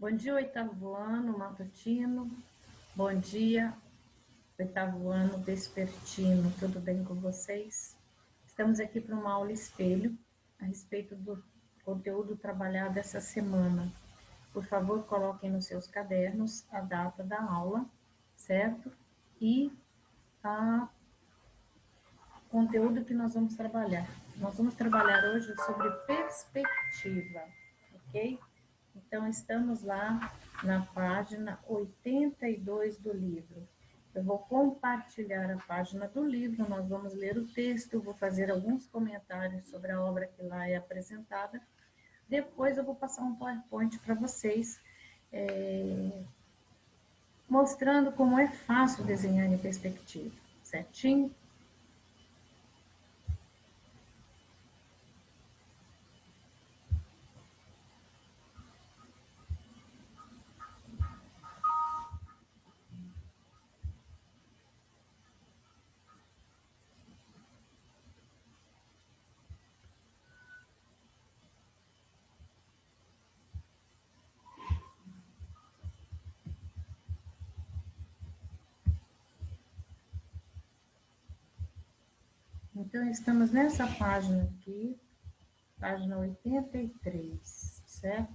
Bom dia, oitavo ano matutino. Bom dia, oitavo ano vespertino. Tudo bem com vocês? Estamos aqui para uma aula espelho a respeito do conteúdo trabalhado essa semana. Por favor, coloquem nos seus cadernos a data da aula, certo? E o conteúdo que nós vamos trabalhar. Nós vamos trabalhar hoje sobre perspectiva, ok? Então, estamos lá na página 82 do livro. Eu vou compartilhar a página do livro, nós vamos ler o texto, vou fazer alguns comentários sobre a obra que lá é apresentada. Depois eu vou passar um PowerPoint para vocês, mostrando como é fácil desenhar em perspectiva, certinho? Então, estamos nessa página aqui, página 83, certo?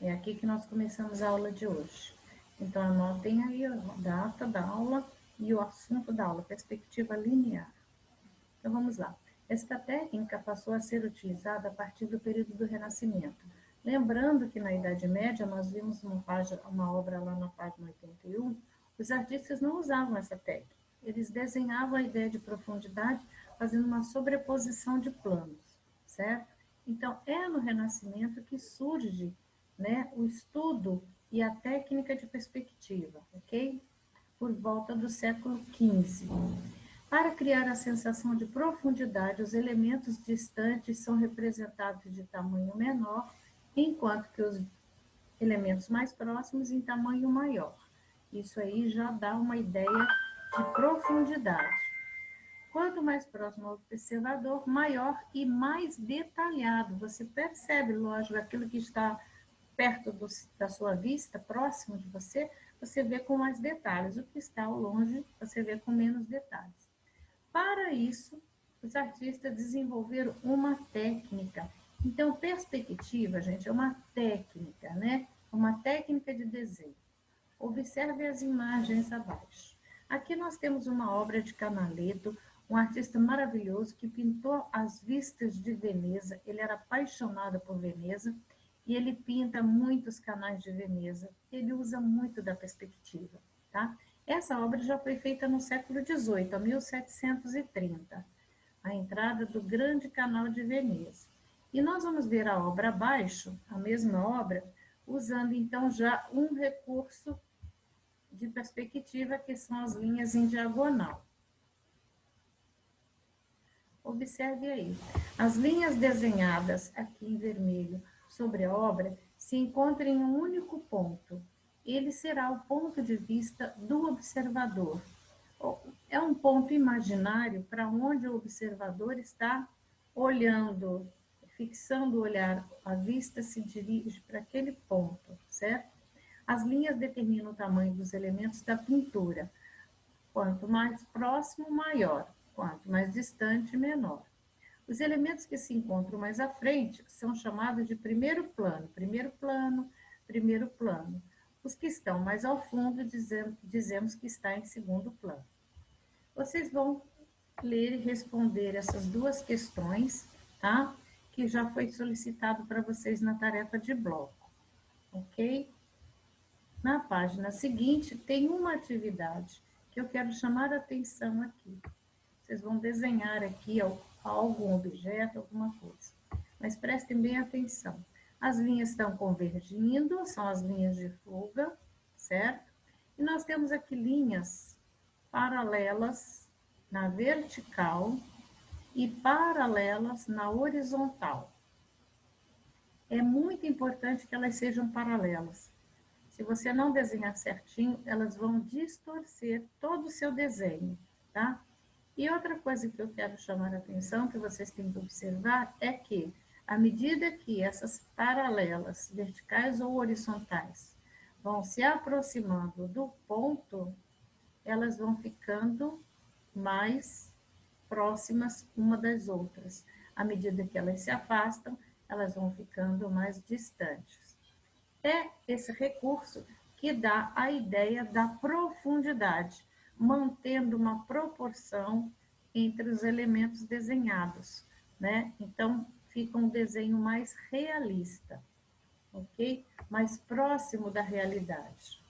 É aqui que nós começamos a aula de hoje. Então, anotem aí a data da aula e o assunto da aula, perspectiva linear. Então, vamos lá. Esta técnica passou a ser utilizada a partir do período do Renascimento. Lembrando que na Idade Média, nós vimos uma obra lá na página 81, os artistas não usavam essa técnica. Eles desenhavam a ideia de profundidade fazendo uma sobreposição de planos, certo? Então, é no Renascimento que surge, né, o estudo e a técnica de perspectiva, ok? Por volta do século XV. Para criar a sensação de profundidade, os elementos distantes são representados de tamanho menor, enquanto que os elementos mais próximos em tamanho maior. Isso aí já dá uma ideia de profundidade. Quanto mais próximo ao observador, maior e mais detalhado. Você percebe, lógico, aquilo que está perto da sua vista, próximo de você, você vê com mais detalhes. O que está ao longe, você vê com menos detalhes. Para isso, os artistas desenvolveram uma técnica. Então, perspectiva, gente, é uma técnica, né? Uma técnica de desenho. Observe as imagens abaixo. Aqui nós temos uma obra de Canaletto, um artista maravilhoso que pintou as vistas de Veneza. Ele era apaixonado por Veneza e ele pinta muitos canais de Veneza. Ele usa muito da perspectiva, tá? Essa obra já foi feita no século XVIII, a 1730, a entrada do Grande Canal de Veneza. E nós vamos ver a obra abaixo, a mesma obra, usando então já um recurso de perspectiva, que são as linhas em diagonal. Observe aí, as linhas desenhadas aqui em vermelho sobre a obra se encontram em um único ponto. Ele será o ponto de vista do observador. É um ponto imaginário para onde o observador está olhando, fixando o olhar, a vista se dirige para aquele ponto, certo? As linhas determinam o tamanho dos elementos da pintura. Quanto mais próximo, maior. Quanto mais distante, menor. Os elementos que se encontram mais à frente são chamados de primeiro plano, primeiro plano, primeiro plano. Os que estão mais ao fundo dizemos que está em segundo plano. Vocês vão ler e responder essas duas questões, tá? Que já foi solicitado para vocês na tarefa de bloco, ok? Na página seguinte, tem uma atividade que eu quero chamar a atenção aqui. Vocês vão desenhar aqui algum objeto, alguma coisa. Mas prestem bem atenção. As linhas estão convergindo, são as linhas de fuga, certo? E nós temos aqui linhas paralelas na vertical e paralelas na horizontal. É muito importante que elas sejam paralelas. Se você não desenhar certinho, elas vão distorcer todo o seu desenho, tá? E outra coisa que eu quero chamar a atenção, que vocês têm que observar, é que À medida que essas paralelas, verticais ou horizontais, vão se aproximando do ponto, elas vão ficando mais próximas uma das outras. À medida que elas se afastam, elas vão ficando mais distantes. É esse recurso que dá a ideia da profundidade, mantendo uma proporção entre os elementos desenhados, né? Então, fica um desenho mais realista, ok? Mais próximo da realidade.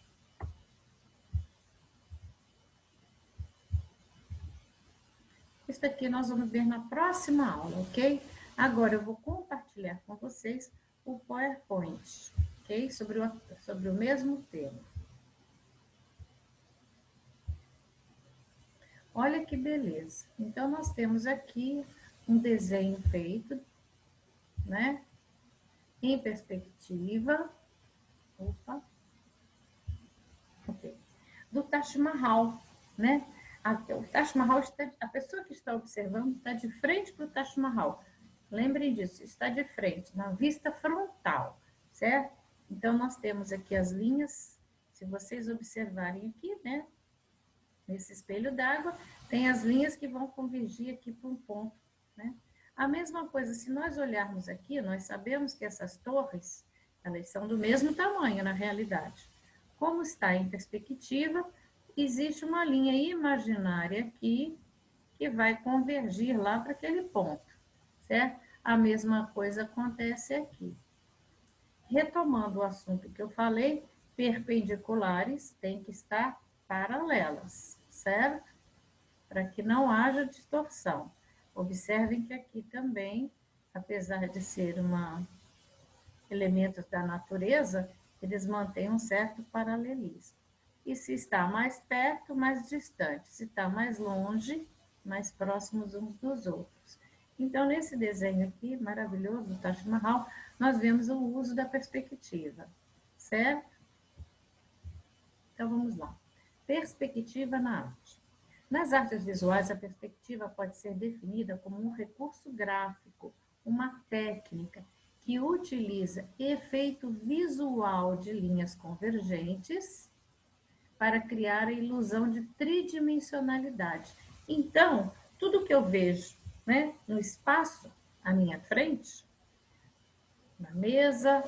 Isso aqui nós vamos ver na próxima aula, ok? Agora eu vou compartilhar com vocês o PowerPoint, ok? Sobre o mesmo tema. Olha que beleza. Então, nós temos aqui um desenho feito, né? Em perspectiva. Opa. Ok. Do Taj Mahal, né? O Taj Mahal a pessoa que está observando está de frente para o Taj Mahal. Lembrem disso, está de frente, na vista frontal, certo? Então, nós temos aqui as linhas, se vocês observarem aqui, né? Nesse espelho d'água, tem as linhas que vão convergir aqui para um ponto, né? A mesma coisa, se nós olharmos aqui, nós sabemos que essas torres, elas são do mesmo tamanho na realidade. Como está em perspectiva, existe uma linha imaginária aqui que vai convergir lá para aquele ponto, certo? A mesma coisa acontece aqui. Retomando o assunto que eu falei, perpendiculares têm que estar paralelas, certo? Para que não haja distorção. Observem que aqui também, apesar de ser elementos da natureza, eles mantêm um certo paralelismo. E se está mais perto, mais distante. Se está mais longe, mais próximos uns dos outros. Então, nesse desenho aqui, maravilhoso, do Taj Mahal, nós vemos o uso da perspectiva, certo? Então, vamos lá. Perspectiva na arte. Nas artes visuais, a perspectiva pode ser definida como um recurso gráfico, uma técnica que utiliza efeito visual de linhas convergentes para criar a ilusão de tridimensionalidade. Então, tudo que eu vejo, né, no espaço à minha frente, na mesa,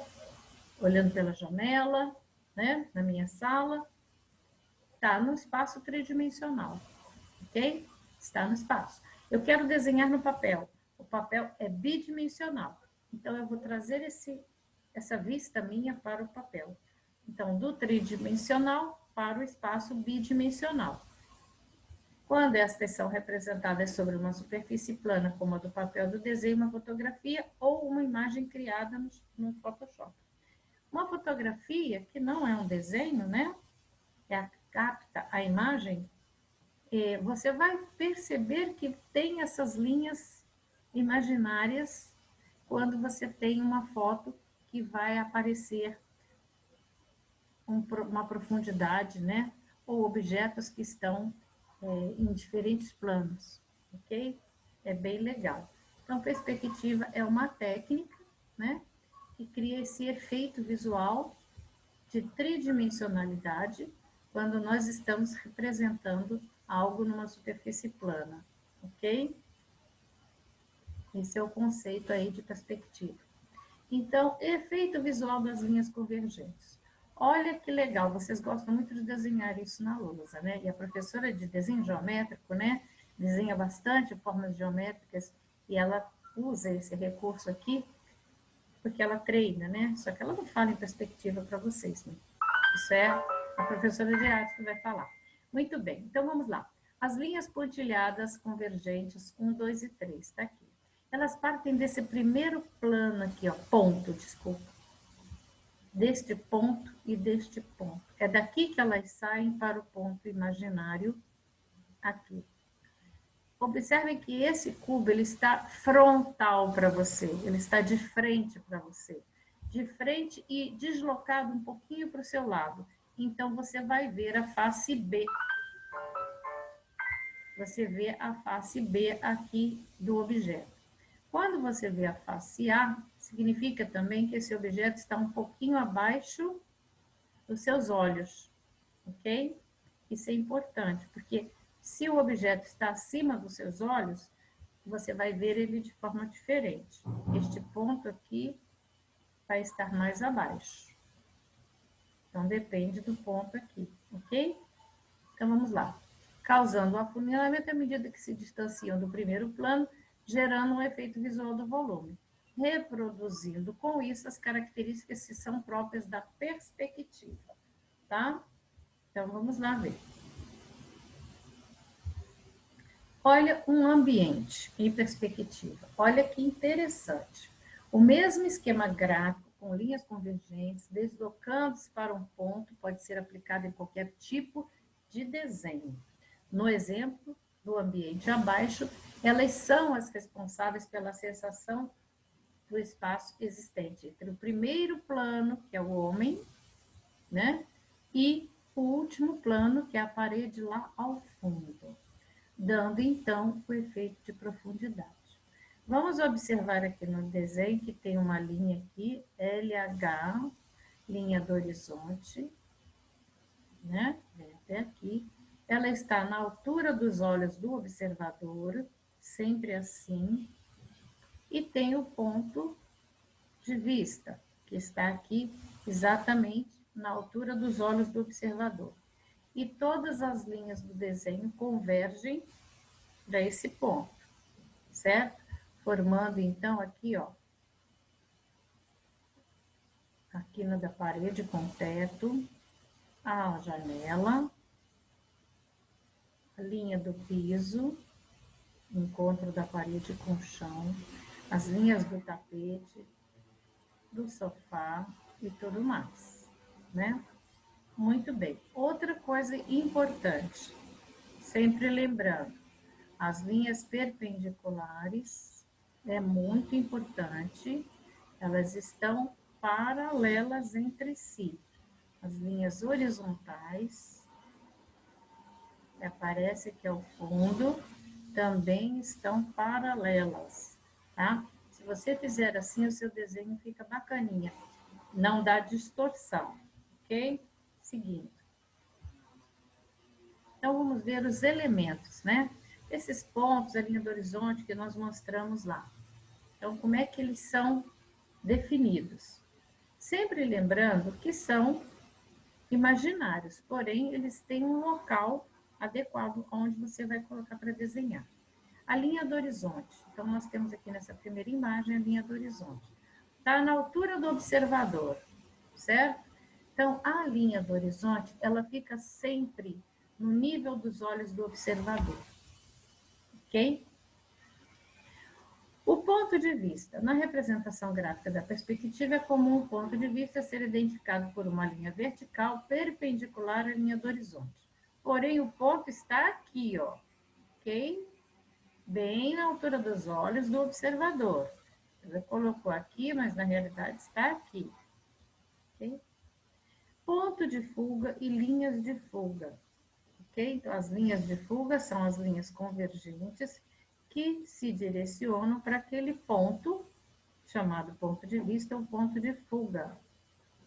olhando pela janela, né, na minha sala, está no espaço tridimensional, ok? Está no espaço. Eu quero desenhar no papel. O papel é bidimensional. Então, eu vou trazer essa vista minha para o papel. Então, do tridimensional para o espaço bidimensional. Quando esta são representadas sobre uma superfície plana, como a do papel do desenho, uma fotografia ou uma imagem criada no Photoshop. Uma fotografia, que não é um desenho, né? Capta a imagem, você vai perceber que tem essas linhas imaginárias quando você tem uma foto que vai aparecer uma profundidade, né? Ou objetos que estão em diferentes planos, ok? É bem legal. Então, perspectiva é uma técnica, né? Que cria esse efeito visual de tridimensionalidade quando nós estamos representando algo numa superfície plana, ok? Esse é o conceito aí de perspectiva. Então, efeito visual das linhas convergentes. Olha que legal, vocês gostam muito de desenhar isso na lousa, né? E a professora de desenho geométrico, né? Desenha bastante formas geométricas e ela usa esse recurso aqui porque ela treina, né? Só que ela não fala em perspectiva para vocês, né? Isso é a professora de arte que vai falar. Muito bem, então vamos lá. As linhas pontilhadas convergentes 1, 2 e 3, está aqui. Elas partem desse primeiro plano aqui, ó, ponto, desculpa. Deste ponto e deste ponto. É daqui que elas saem para o ponto imaginário aqui. Observem que esse cubo ele está frontal para você, ele está de frente para você. De frente e deslocado um pouquinho para o seu lado. Então, você vai ver a face B. Você vê a face B aqui do objeto. Quando você vê a face A, significa também que esse objeto está um pouquinho abaixo dos seus olhos, ok? Isso é importante, porque se o objeto está acima dos seus olhos, você vai ver ele de forma diferente. Este ponto aqui vai estar mais abaixo. Então, depende do ponto aqui, ok? Então, vamos lá. Causando um afunilamento à medida que se distanciam do primeiro plano, gerando um efeito visual do volume. Reproduzindo com isso as características que são próprias da perspectiva, tá? Então, vamos lá ver. Olha um ambiente em perspectiva. Olha que interessante. O mesmo esquema gráfico, com linhas convergentes, deslocando-se para um ponto, pode ser aplicado em qualquer tipo de desenho. No exemplo do ambiente abaixo, elas são as responsáveis pela sensação do espaço existente entre o primeiro plano, que é o homem, né? E o último plano, que é a parede lá ao fundo, dando então o efeito de profundidade. Vamos observar aqui no desenho que tem uma linha aqui, LH, linha do horizonte, né? Vem até aqui. Ela está na altura dos olhos do observador, sempre assim, e tem o ponto de vista, que está aqui exatamente na altura dos olhos do observador. E todas as linhas do desenho convergem para esse ponto, certo? Formando então aqui, ó, a quina da parede com teto, a janela, a linha do piso, encontro da parede com o chão, as linhas do tapete, do sofá e tudo mais, né? Muito bem. Outra coisa importante, sempre lembrando, as linhas perpendiculares é muito importante, elas estão paralelas entre si. As linhas horizontais, que aparece aqui ao fundo, também estão paralelas, tá? Se você fizer assim, o seu desenho fica bacaninha, não dá distorção, ok? Seguindo. Então, vamos ver os elementos, né? Esses pontos, a linha do horizonte que nós mostramos lá. Então, como é que eles são definidos? Sempre lembrando que são imaginários, porém, eles têm um local adequado onde você vai colocar para desenhar. A linha do horizonte. Então, nós temos aqui nessa primeira imagem a linha do horizonte. Está na altura do observador, certo? Então, a linha do horizonte, ela fica sempre no nível dos olhos do observador, ok? O ponto de vista. Na representação gráfica da perspectiva, é comum o ponto de vista ser identificado por uma linha vertical perpendicular à linha do horizonte. Porém, o ponto está aqui, ó, ok? Bem na altura dos olhos do observador. Ela colocou aqui, mas na realidade está aqui, ok? Ponto de fuga e linhas de fuga. Okay? Então, as linhas de fuga são as linhas convergentes que se direcionam para aquele ponto, chamado ponto de vista ou ponto de fuga,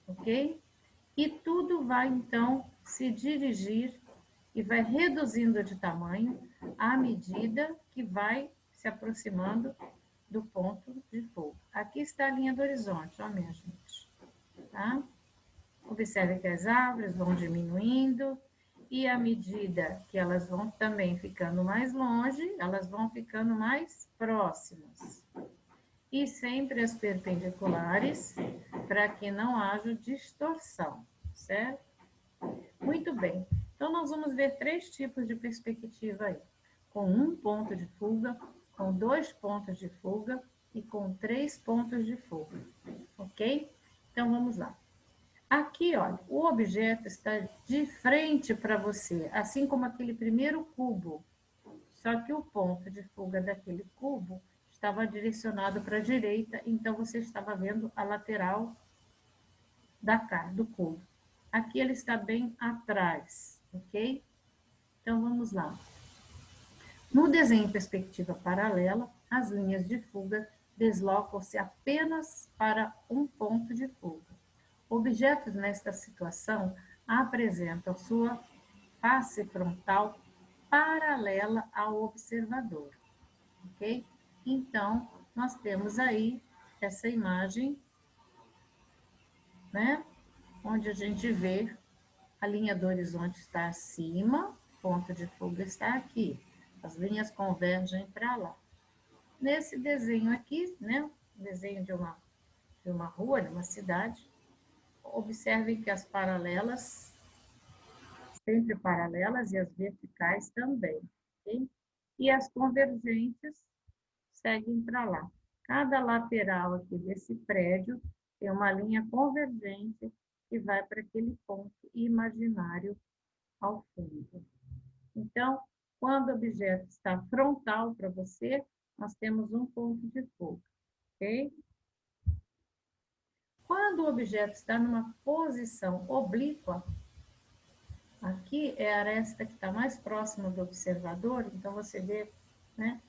ok? E tudo vai, então, se dirigir e vai reduzindo de tamanho à medida que vai se aproximando do ponto de fuga. Aqui está a linha do horizonte, ó, minha gente, tá? Observe que as árvores vão diminuindo e à medida que elas vão também ficando mais longe, elas vão ficando mais próximas. E sempre as perpendiculares, para que não haja distorção, certo? Muito bem. Então, nós vamos ver 3 tipos de perspectiva aí. Com 1 ponto de fuga, com 2 pontos de fuga e com 3 pontos de fuga. Ok? Então, vamos lá. Aqui, olha, o objeto está de frente para você, assim como aquele primeiro cubo. Só que o ponto de fuga daquele cubo estava direcionado para a direita, então você estava vendo a lateral do cubo. Aqui ele está bem atrás, ok? Então vamos lá. No desenho em perspectiva paralela, as linhas de fuga deslocam-se apenas para um ponto de fuga. Objetos nesta situação apresentam sua face frontal paralela ao observador, ok? Então, nós temos aí essa imagem, né? Onde a gente vê a linha do horizonte está acima, o ponto de fuga está aqui. As linhas convergem para lá. Nesse desenho aqui, né? Desenho de uma rua, de uma cidade, observem que as paralelas, sempre paralelas, e as verticais também, ok? E as convergentes seguem para lá. Cada lateral aqui desse prédio tem uma linha convergente que vai para aquele ponto imaginário ao fundo. Então, quando o objeto está frontal para você, nós temos um ponto de fuga, ok? Quando o objeto está numa posição oblíqua, aqui é a aresta que está mais próxima do observador, então você vê, né,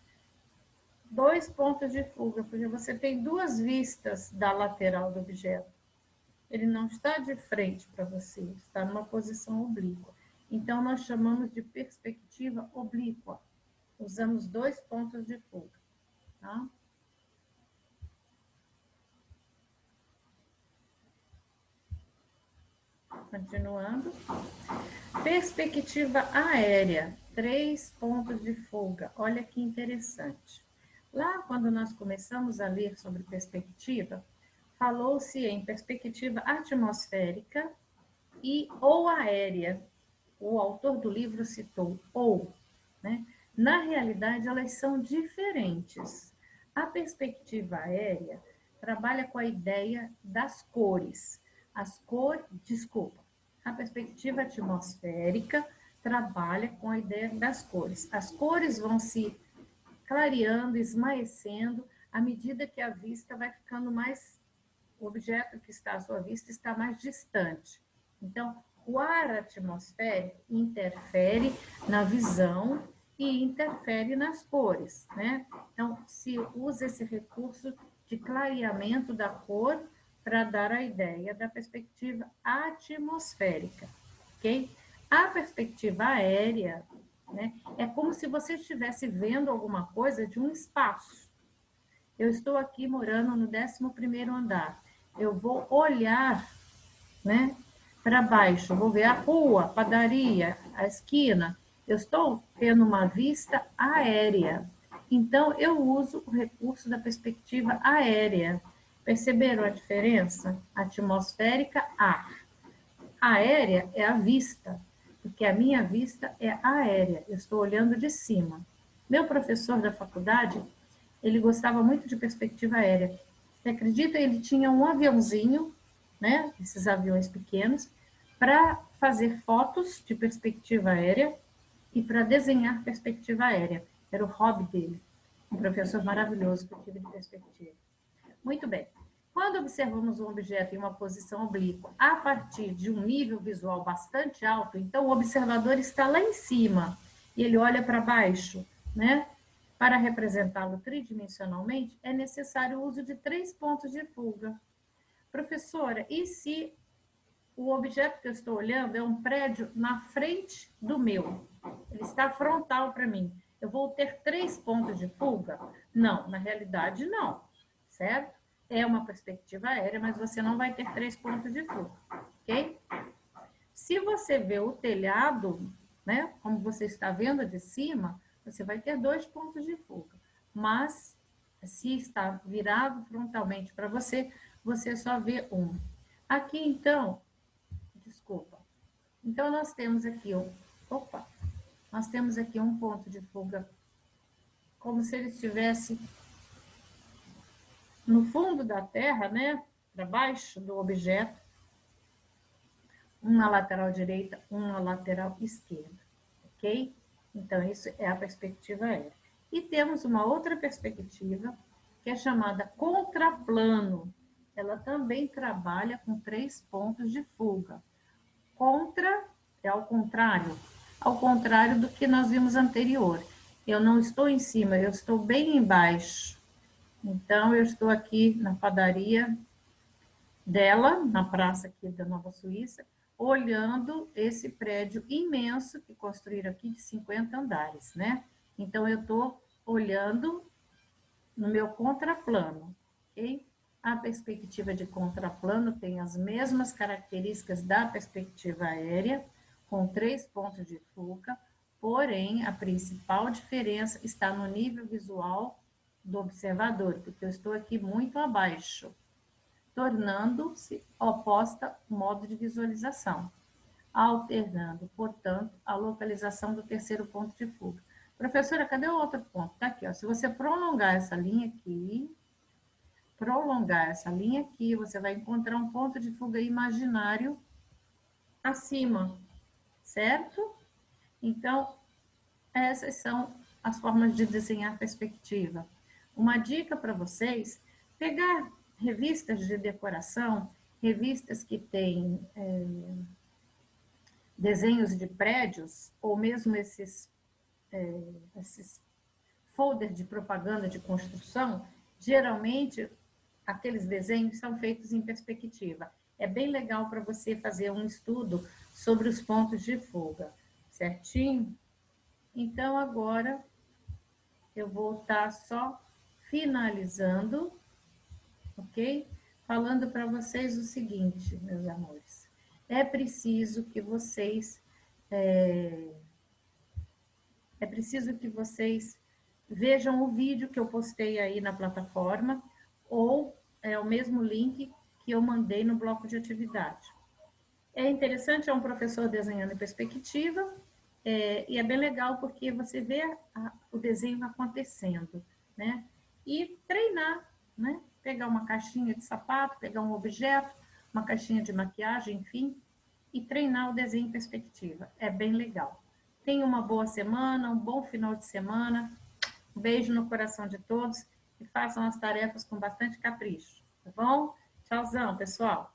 dois pontos de fuga, porque você tem duas vistas da lateral do objeto. Ele não está de frente para você, está numa posição oblíqua. Então, nós chamamos de perspectiva oblíqua. Usamos dois pontos de fuga, tá? Continuando. Perspectiva aérea, 3 pontos de fuga. Olha que interessante. Lá, quando nós começamos a ler sobre perspectiva, falou-se em perspectiva atmosférica e ou aérea. O autor do livro citou ou, né? Na realidade, elas são diferentes. A perspectiva aérea trabalha com a ideia das cores. A perspectiva atmosférica trabalha com a ideia das cores. As cores vão se clareando, esmaecendo, à medida que a vista vai ficando mais, o objeto que está à sua vista está mais distante. Então, o ar atmosférico interfere na visão e interfere nas cores, né? Então, se usa esse recurso de clareamento da cor para dar a ideia da perspectiva atmosférica, ok? A perspectiva aérea, né, é como se você estivesse vendo alguma coisa de um espaço. Eu estou aqui morando no 11º andar. Eu vou olhar, né, para baixo, vou ver a rua, a padaria, a esquina. Eu estou tendo uma vista aérea. Então, eu uso o recurso da perspectiva aérea. Perceberam a diferença? Atmosférica, ar. Aérea é a vista, porque a minha vista é aérea. Eu estou olhando de cima. Meu professor da faculdade, ele gostava muito de perspectiva aérea. Você acredita? Ele tinha um aviãozinho, né? Esses aviões pequenos, para fazer fotos de perspectiva aérea e para desenhar perspectiva aérea. Era o hobby dele. Um professor maravilhoso que eu tive de perspectiva. Muito bem. Quando observamos um objeto em uma posição oblíqua a partir de um nível visual bastante alto, então o observador está lá em cima e ele olha para baixo, né? Para representá-lo tridimensionalmente, é necessário o uso de 3 pontos de fuga. Professora, e se o objeto que eu estou olhando é um prédio na frente do meu? Ele está frontal para mim. Eu vou ter 3 pontos de fuga? Não, na realidade não, certo? É uma perspectiva aérea, mas você não vai ter 3 pontos de fuga, ok? Se você vê o telhado, né, como você está vendo de cima, você vai ter 2 pontos de fuga. Mas, se está virado frontalmente para você, você só vê um. Aqui, então, desculpa. Então, nós temos aqui nós temos aqui um ponto de fuga, como se ele estivesse no fundo da Terra, né, para baixo do objeto, um na lateral direita, um na lateral esquerda, ok? Então, isso é a perspectiva aérea. E temos uma outra perspectiva, que é chamada contraplano. Ela também trabalha com 3 pontos de fuga. Contra é ao contrário do que nós vimos anterior. Eu não estou em cima, eu estou bem embaixo. Então, eu estou aqui na padaria dela, na praça aqui da Nova Suíça, olhando esse prédio imenso que construíram aqui de 50 andares, né? Então, eu estou olhando no meu contraplano, ok? A perspectiva de contraplano tem as mesmas características da perspectiva aérea, com 3 pontos de fuga, porém, a principal diferença está no nível visual do observador, porque eu estou aqui muito abaixo, tornando-se oposta ao modo de visualização, alternando, portanto, a localização do terceiro ponto de fuga. Professora, cadê o outro ponto? Está aqui, ó. Se você prolongar essa linha aqui, você vai encontrar um ponto de fuga imaginário acima, certo? Então, essas são as formas de desenhar perspectiva. Uma dica para vocês, pegar revistas de decoração, revistas que têm desenhos de prédios, ou mesmo esses folders de propaganda de construção, geralmente aqueles desenhos são feitos em perspectiva. É bem legal para você fazer um estudo sobre os pontos de fuga, certinho? Então, agora eu vou estar só finalizando, ok? Falando para vocês o seguinte, meus amores. É preciso que vocês vejam o vídeo que eu postei aí na plataforma ou o mesmo link que eu mandei no bloco de atividade. É interessante, é um professor desenhando em perspectiva, e é bem legal porque você vê o desenho acontecendo, né? E treinar, né? Pegar uma caixinha de sapato, pegar um objeto, uma caixinha de maquiagem, enfim, e treinar o desenho em perspectiva. É bem legal. Tenha uma boa semana, um bom final de semana. Um beijo no coração de todos e façam as tarefas com bastante capricho, tá bom? Tchauzão, pessoal!